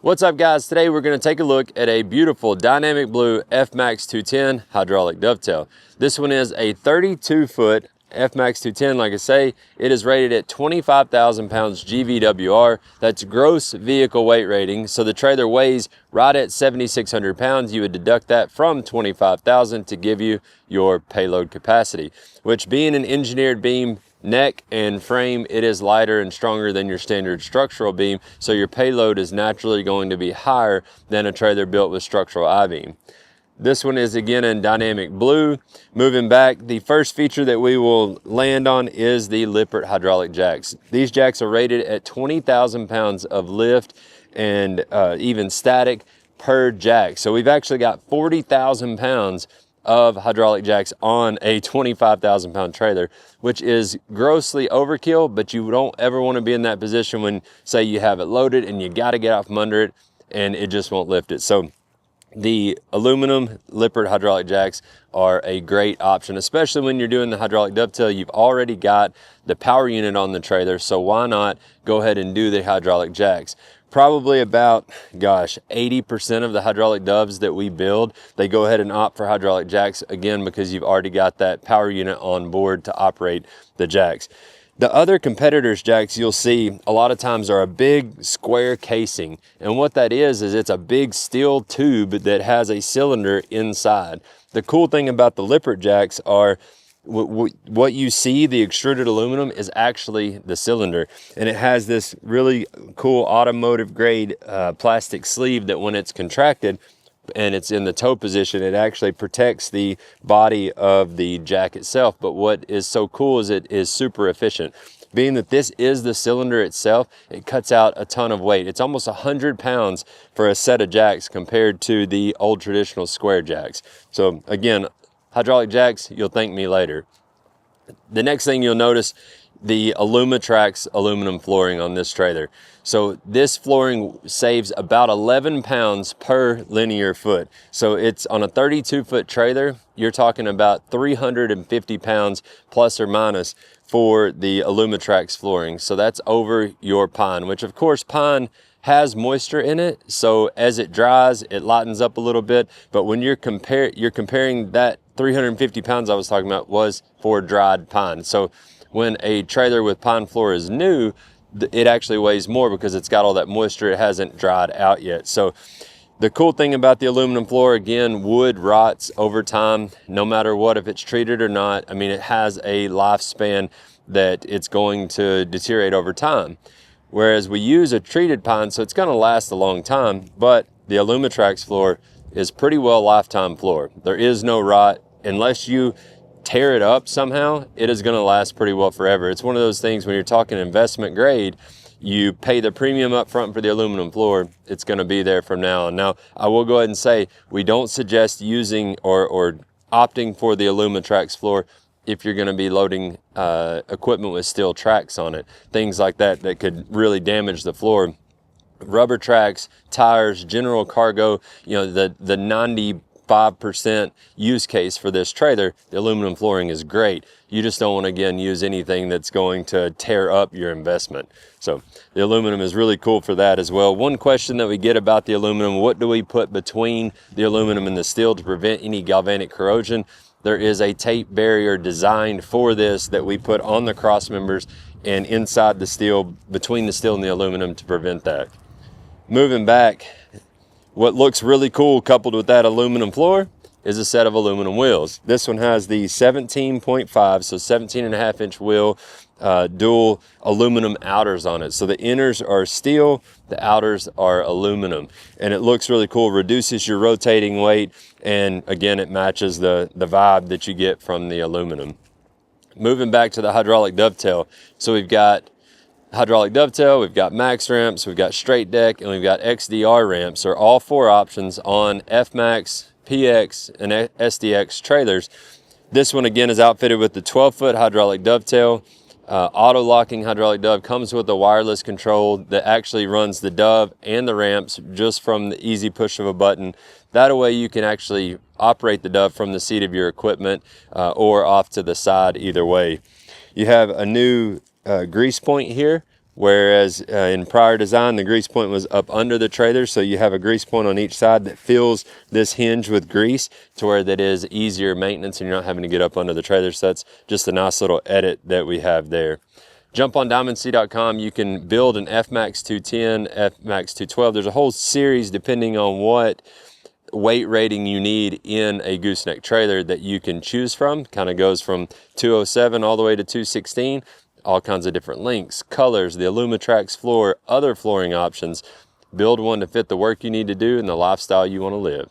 What's up, guys? Today we're going to take a look at a beautiful Dynamic Blue FMAX210 hydraulic dovetail. This one is a 32-foot FMAX210. Like I say, it is rated at 25,000 pounds GVWR. That's gross vehicle weight rating. So the trailer weighs right at 7,600 pounds. You would deduct that from 25,000 to give you your payload capacity, which, being an engineered beam, neck and frame, it is lighter and stronger than your standard structural beam, so your payload is naturally going to be higher than a trailer built with structural I-beam. This one is again in Dynamic Blue. Moving back, the first feature that we will land on is the Lippert hydraulic jacks. These jacks are rated at 20,000 pounds of lift and even static per jack. So we've actually got 40,000 pounds of hydraulic jacks on a 25,000 pound trailer, which is grossly overkill, but you don't ever want to be in that position when, say, you have it loaded and you got to get out from under it and it just won't lift it. So the aluminum Lippert hydraulic jacks are a great option, especially when you're doing the hydraulic dovetail. You've already got the power unit on the trailer, so why not go ahead and do the hydraulic jacks? Probably about, 80% of the hydraulic doves that we build, they go ahead and opt for hydraulic jacks, again, because you've already got that power unit on board to operate the jacks. The other competitors' jacks you'll see a lot of times are a big square casing. And what that is it's a big steel tube that has a cylinder inside. The cool thing about the Lippert jacks are what you see, the extruded aluminum, is actually the cylinder, and it has this really cool automotive grade plastic sleeve that when it's contracted and it's in the toe position, it actually protects the body of the jack itself. But what is so cool is it is super efficient. Being that this is the cylinder itself, it cuts out a ton of weight. It's almost 100 pounds for a set of jacks compared to the old traditional square jacks. So again, hydraulic jacks, you'll thank me later. The next thing you'll notice, the Alumatrax aluminum flooring on this trailer. So this flooring saves about 11 pounds per linear foot. So it's on a 32-foot trailer, you're talking about 350 pounds plus or minus for the Alumatrax flooring. So that's over your pine, which of course pine has moisture in it, so as it dries it lightens up a little bit, but when you're comparing that 350 pounds I was talking about was for dried pine. So when a trailer with pine floor is new, it actually weighs more because it's got all that moisture, it hasn't dried out yet. So the cool thing about the aluminum floor, again, wood rots over time no matter what, if it's treated or not. I mean, it has a lifespan that it's going to deteriorate over time. Whereas we use a treated pine, so it's going to last a long time, but the Alumatrax floor is pretty well lifetime floor. There is no rot. Unless you tear it up somehow, it is going to last pretty well forever. It's one of those things when you're talking investment grade, you pay the premium up front for the aluminum floor, it's going to be there from now on. Now, I will go ahead and say we don't suggest using or opting for the Alumatrax floor if you're going to be loading equipment with steel tracks on it, things like that could really damage the floor. Rubber tracks, tires, general cargo, the 95% use case for this trailer, the aluminum flooring is great. You just don't want to, again, use anything that's going to tear up your investment. So the aluminum is really cool for that as well. One question that we get about the aluminum, what do we put between the aluminum and the steel to prevent any galvanic corrosion? There is a tape barrier designed for this that we put on the cross members and inside the steel, between the steel and the aluminum, to prevent that. Moving back, what looks really cool coupled with that aluminum floor is a set of aluminum wheels. This one has the 17.5, so 17.5-inch wheel, dual aluminum outers on it. So the inners are steel, the outers are aluminum, and it looks really cool, reduces your rotating weight, and again, it matches the vibe that you get from the aluminum. Moving back to the hydraulic dovetail. So we've got hydraulic dovetail, we've got max ramps, we've got straight deck, and we've got XDR ramps. Are all four options on FMAX, PX, and SDX trailers. This one again is outfitted with the 12-foot hydraulic dovetail. Auto locking hydraulic dove, comes with a wireless control that actually runs the dove and the ramps just from the easy push of a button. That way you can actually operate the dove from the seat of your equipment or off to the side, either way. You have a new grease point here whereas in prior design, the grease point was up under the trailer, so you have a grease point on each side that fills this hinge with grease to where that is easier maintenance and you're not having to get up under the trailer. So that's just a nice little edit that we have there. Jump on DiamondC.com. You can build an FMAX 210, FMAX 212. There's a whole series depending on what weight rating you need in a gooseneck trailer that you can choose from. Kind of goes from 207 all the way to 216. All kinds of different lengths, colors, the Alumatrax floor, other flooring options. Build one to fit the work you need to do and the lifestyle you want to live.